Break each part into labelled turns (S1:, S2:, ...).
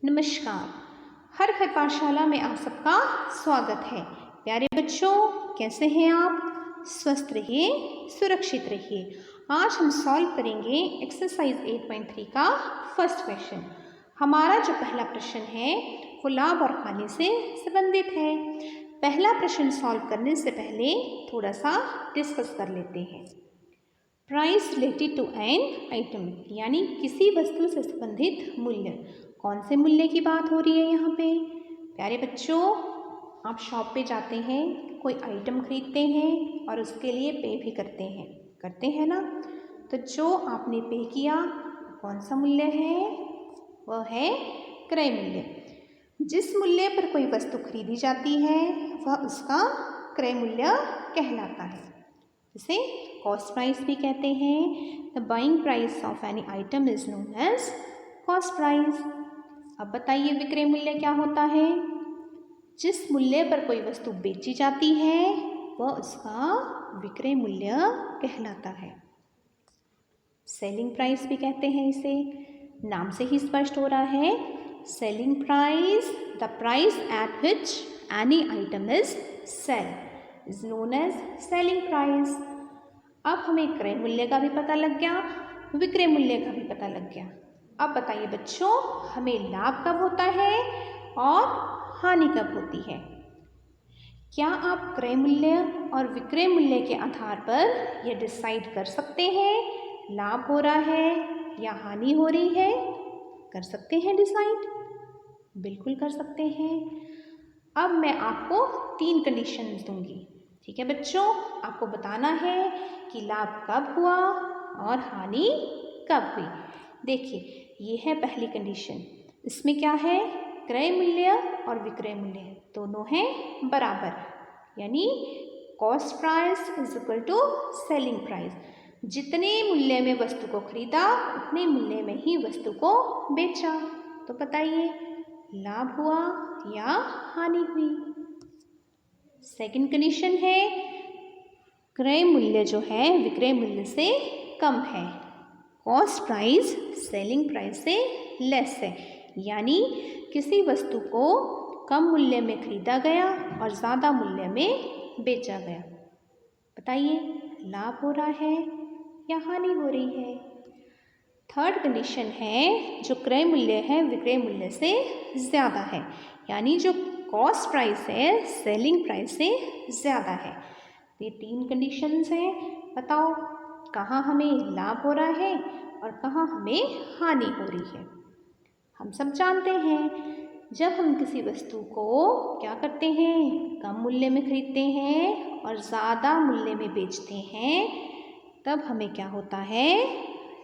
S1: नमस्कार। हर घर पाठशाला में आप सबका स्वागत है। प्यारे बच्चों, कैसे हैं आप? स्वस्थ रहिए, सुरक्षित रहिए। आज हम सॉल्व करेंगे एक्सरसाइज 8.3 का फर्स्ट क्वेश्चन। हमारा जो पहला प्रश्न है वो लाभ और हानि से संबंधित है। पहला प्रश्न सॉल्व करने से पहले थोड़ा सा डिस्कस कर लेते हैं। Price related to an item, यानी किसी वस्तु से संबंधित मूल्य। कौन से मूल्य की बात हो रही है यहाँ पे? प्यारे बच्चों, आप शॉप पे जाते हैं, कोई आइटम खरीदते हैं और उसके लिए पे भी करते हैं ना? तो जो आपने पे किया कौन सा मूल्य है? वह है क्रय मूल्य। जिस मूल्य पर कोई वस्तु खरीदी जाती है वह उसका क्रय मूल्य कहलाता है। इसे कॉस्ट प्राइस भी कहते हैं। The buying price of any item is known as cost price. अब बताइए विक्रय मूल्य क्या होता है? जिस मूल्य पर कोई वस्तु बेची जाती है वह उसका विक्रय मूल्य कहलाता है। सेलिंग प्राइस भी कहते हैं इसे, नाम से ही स्पष्ट हो रहा है। Selling price, the price at which any item is sale is known as selling price. अब हमें क्रय मूल्य का भी पता लग गया, विक्रय मूल्य का भी पता लग गया। अब बताइए बच्चों, हमें लाभ कब होता है और हानि कब होती है? क्या आप क्रय मूल्य और विक्रय मूल्य के आधार पर यह डिसाइड कर सकते हैं लाभ हो रहा है या हानि हो रही है? कर सकते हैं डिसाइड? बिल्कुल कर सकते हैं। अब मैं आपको 3 कंडीशंस दूंगी, ठीक है बच्चों? आपको बताना है कि लाभ कब हुआ और हानि कब हुई। देखिए, ये है पहली कंडीशन। इसमें क्या है? क्रय मूल्य और विक्रय मूल्य दोनों हैं बराबर, यानी cost price is equal to selling price. जितने मूल्य में वस्तु को खरीदा उतने मूल्य में ही वस्तु को बेचा। तो बताइए लाभ हुआ या हानि हुई? सेकंड कंडीशन है क्रय मूल्य जो है विक्रय मूल्य से कम है। कॉस्ट प्राइस सेलिंग प्राइस से लेस है, यानी किसी वस्तु को कम मूल्य में खरीदा गया और ज़्यादा मूल्य में बेचा गया। बताइए लाभ हो रहा है या हानि हो रही है? थर्ड कंडीशन है जो क्रय मूल्य है विक्रय मूल्य से ज़्यादा है, यानी जो कॉस्ट प्राइस है सेलिंग प्राइस से ज़्यादा है। ये 3 कंडीशंस हैं। बताओ कहाँ हमें लाभ हो रहा है और कहाँ हमें हानि हो रही है? हम सब जानते हैं जब हम किसी वस्तु को क्या करते हैं, कम मूल्य में खरीदते हैं और ज़्यादा मूल्य में बेचते हैं, तब हमें क्या होता है?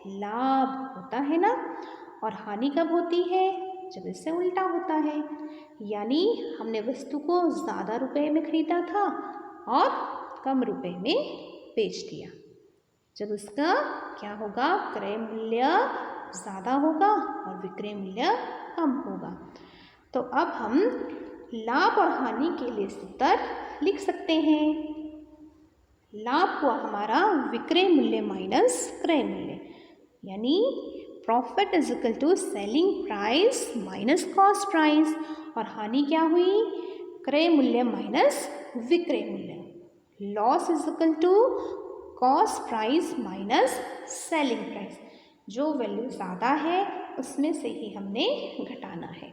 S1: लाभ होता है ना। और हानि कब होती है? जब इससे उल्टा होता है, यानी हमने वस्तु को ज़्यादा रुपए में खरीदा था और कम रुपए में बेच दिया। जब उसका क्या होगा? क्रय मूल्य ज़्यादा होगा और विक्रय मूल्य कम होगा। तो अब हम लाभ और हानि के लिए सूत्र लिख सकते हैं। लाभ हुआ हमारा विक्रय मूल्य माइनस क्रय मूल्य, यानी profit is equal to selling price minus cost price. और हानि क्या हुई? क्रय मूल्य माइनस विक्रय मूल्य। Loss is equal to cost price minus selling price. जो वैल्यू ज़्यादा है उसमें से ही हमने घटाना है।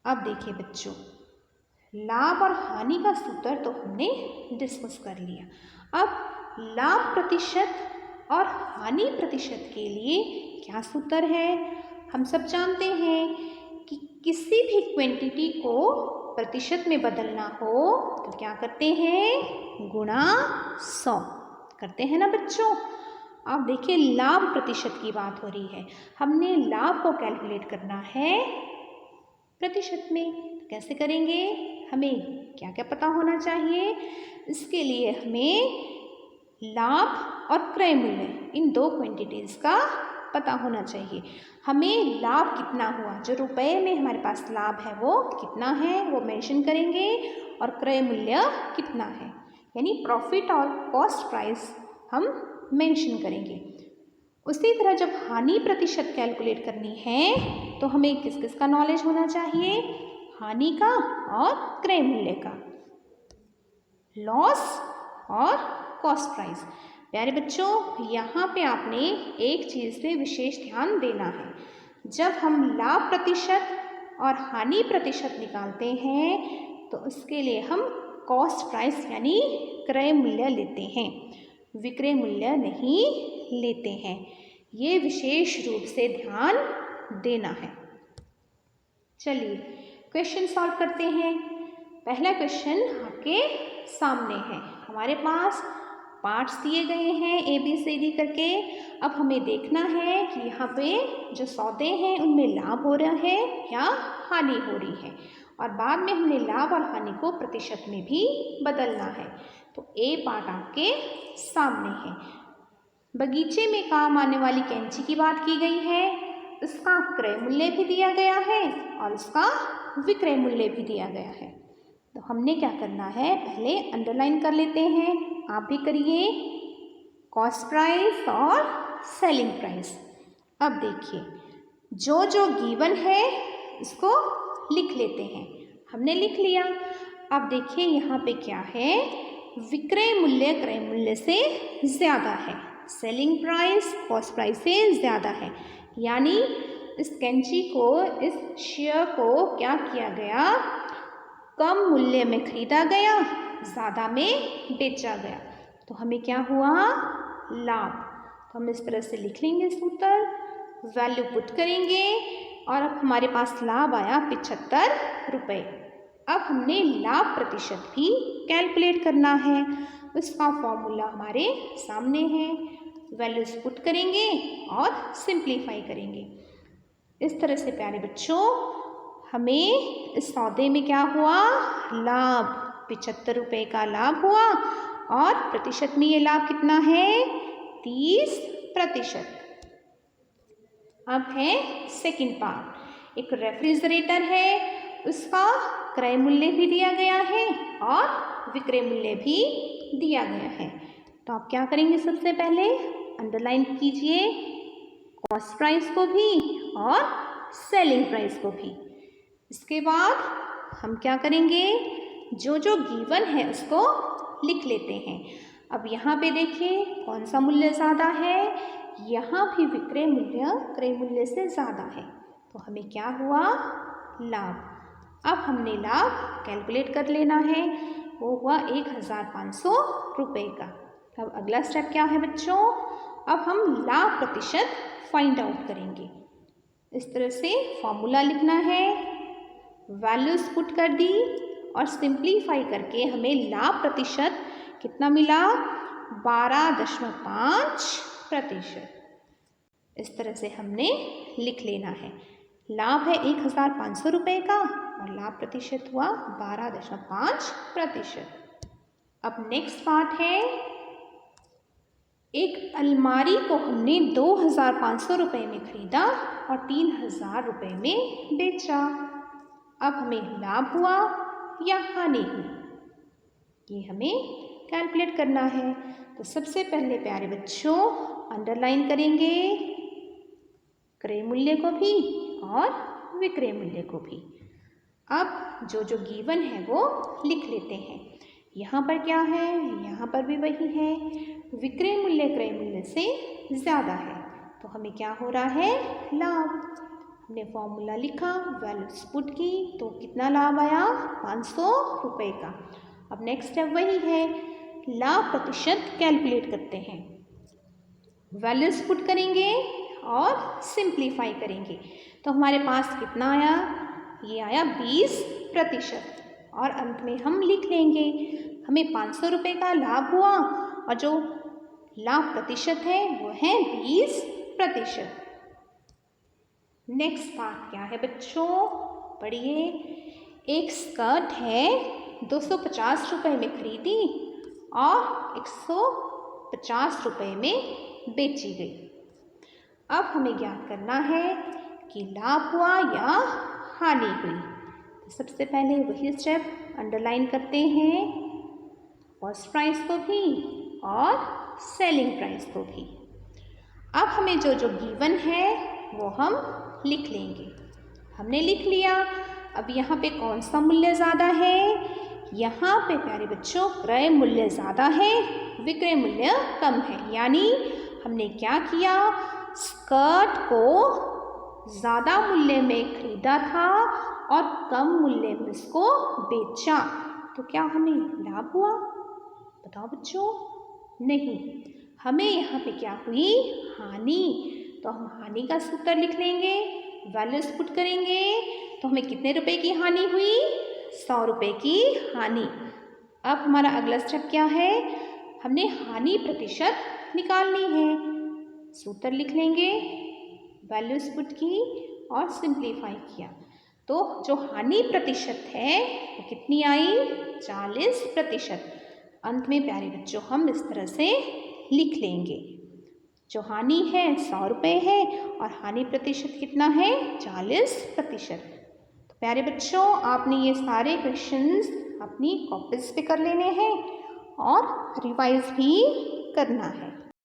S1: अब देखिए बच्चों, लाभ और हानि का सूत्र तो हमने डिस्कस कर लिया। अब लाभ प्रतिशत और हानि प्रतिशत के लिए क्या सूत्र है? हम सब जानते हैं कि किसी भी क्वांटिटी को प्रतिशत में बदलना हो तो क्या करते हैं? गुणा 100 करते हैं ना बच्चों। आप देखिए लाभ प्रतिशत की बात हो रही है, हमने लाभ को कैलकुलेट करना है प्रतिशत में। कैसे करेंगे? हमें क्या क्या पता होना चाहिए? इसके लिए हमें लाभ और क्रय मूल्य इन 2 क्वांटिटीज़ का पता होना चाहिए। हमें लाभ कितना हुआ, जो रुपए में हमारे पास लाभ है वो कितना है वो मेंशन करेंगे, और क्रय मूल्य कितना है, यानी प्रॉफिट और कॉस्ट प्राइस हम मेंशन करेंगे। उसी तरह जब हानि प्रतिशत कैलकुलेट करनी है तो हमें किस किस का नॉलेज होना चाहिए? हानि का और क्रय मूल्य का, लॉस और कॉस्ट प्राइस। प्यारे बच्चों, यहाँ पे आपने एक चीज़ पे विशेष ध्यान देना है। जब हम लाभ प्रतिशत और हानि प्रतिशत निकालते हैं तो उसके लिए हम कॉस्ट प्राइस यानी क्रय मूल्य लेते हैं, विक्रय मूल्य नहीं लेते हैं। ये विशेष रूप से ध्यान देना है। चलिए क्वेश्चन सॉल्व करते हैं। पहला क्वेश्चन आपके सामने है। हमारे पास पार्ट्स दिए गए हैं ABCD करके। अब हमें देखना है कि यहाँ पे जो सौदे हैं उनमें लाभ हो रहा है या हानि हो रही है, और बाद में हमने लाभ और हानि को प्रतिशत में भी बदलना है। तो A पार्ट आपके सामने है। बगीचे में काम आने वाली कैंची की बात की गई है, इसका क्रय मूल्य भी दिया गया है और इसका विक्रय मूल्य भी दिया गया है। तो हमने क्या करना है, पहले अंडरलाइन कर लेते हैं, आप भी करिए, कॉस्ट प्राइस और सेलिंग प्राइस। अब देखिए जो जो गिवन है इसको लिख लेते हैं। हमने लिख लिया। अब देखिए यहाँ पे क्या है, विक्रय मूल्य क्रय मूल्य से ज़्यादा है, सेलिंग प्राइस कॉस्ट प्राइस से ज़्यादा है, यानी इस कैंची को, इस शेयर को क्या किया गया, कम मूल्य में खरीदा गया, ज़्यादा में बेचा गया। तो हमें क्या हुआ, लाभ। तो हम इस तरह से लिख लेंगे सूत्र, वैल्यू पुट करेंगे और अब हमारे पास लाभ आया 75 रुपये। अब हमने लाभ प्रतिशत भी कैलकुलेट करना है, उसका फॉर्मूला हमारे सामने है। वैल्यूज पुट करेंगे और सिंप्लीफाई करेंगे। इस तरह से प्यारे बच्चों हमें इस सौदे में क्या हुआ, लाभ 75 रुपये का लाभ हुआ, और प्रतिशत में ये लाभ कितना है, 30%। अब है सेकंड पार्ट। एक रेफ्रिजरेटर है, उसका क्रय मूल्य भी दिया गया है और विक्रय मूल्य भी दिया गया है। तो आप क्या करेंगे, सबसे पहले अंडरलाइन कीजिए कॉस्ट प्राइस को भी और सेलिंग प्राइस को भी। इसके बाद हम क्या करेंगे, जो जो गिवन है उसको लिख लेते हैं। अब यहाँ पे देखिए कौन सा मूल्य ज़्यादा है, यहाँ भी विक्रय मूल्य क्रय मूल्य से ज़्यादा है, तो हमें क्या हुआ, लाभ। अब हमने लाभ कैलकुलेट कर लेना है, वो हुआ 1500 रुपये का। अब अगला स्टेप क्या है बच्चों, अब हम लाभ प्रतिशत फाइंड आउट करेंगे। इस तरह से फॉर्मूला लिखना है, वैल्यूज पुट कर दी और सिंप्लीफाई करके हमें लाभ प्रतिशत कितना मिला, 12.5%। इस तरह से हमने लिख लेना है। लाभ है 1500 रुपये का और लाभ प्रतिशत हुआ 12.5%। अब नेक्स्ट पार्ट है, एक अलमारी को हमने 2500 रुपये में खरीदा और 3000 रुपये में बेचा। अब हमें लाभ हुआ या हानि हुई, ये हमें कैलकुलेट करना है। तो सबसे पहले प्यारे बच्चों अंडरलाइन करेंगे क्रय मूल्य को भी और विक्रय मूल्य को भी। अब जो जो गिवन है वो लिख लेते हैं। यहाँ पर क्या है, यहाँ पर भी वही है, विक्रय मूल्य क्रय मूल्य से ज़्यादा है, तो हमें क्या हो रहा है, लाभ। हमने फॉर्मूला लिखा, वैल्यूज पुट की, तो कितना लाभ आया, 500 रुपये का। अब नेक्स्ट स्टेप वही है, लाभ प्रतिशत कैलकुलेट करते हैं। वैल्यूज पुट करेंगे और सिंप्लीफाई करेंगे, तो हमारे पास कितना आया, ये आया 20%। और अंत में हम लिख लेंगे हमें 500 रुपये का लाभ हुआ और जो लाभ प्रतिशत है वो है 20%। नेक्स्ट पार्ट क्या है बच्चों, पढ़िए। एक स्कर्ट है 250 रुपये में खरीदी और 150 रुपये में बेची गई। अब हमें ज्ञात करना है कि लाभ हुआ या हानि हुई। तो सबसे पहले वही स्टेप अंडरलाइन करते हैं, कॉस्ट प्राइस को भी और सेलिंग प्राइस को भी। अब हमें जो जो गिवन है वो हम लिख लेंगे। हमने लिख लिया। अब यहाँ पे कौन सा मूल्य ज़्यादा है? यहाँ पे प्यारे बच्चों क्रय मूल्य ज़्यादा है, विक्रय मूल्य कम है। यानी हमने क्या किया, स्कर्ट को ज़्यादा मूल्य में खरीदा था और कम मूल्य में इसको बेचा, तो क्या हमें लाभ हुआ? बताओ बच्चों। नहीं, हमें यहाँ पे क्या हुई? हानि। तो हम हानि का सूत्र लिख लेंगे, वैल्यूज पुट करेंगे, तो हमें कितने रुपए की हानि हुई? 100 रुपये की हानि। अब हमारा अगला स्टेप क्या है? हमने हानि प्रतिशत निकालनी है। सूत्र लिख लेंगे, वैल्यूज पुट की और सिंप्लीफाई किया, तो जो हानि प्रतिशत है वो कितनी आई? 40%। अंत में प्यारे बच्चों हम इस तरह से लिख लेंगे, जो हानि है 100 रुपये है और हानि प्रतिशत कितना है? 40%। तो प्यारे बच्चों आपने ये सारे क्वेश्चंस अपनी कॉपीज पे कर लेने हैं और रिवाइज भी करना है।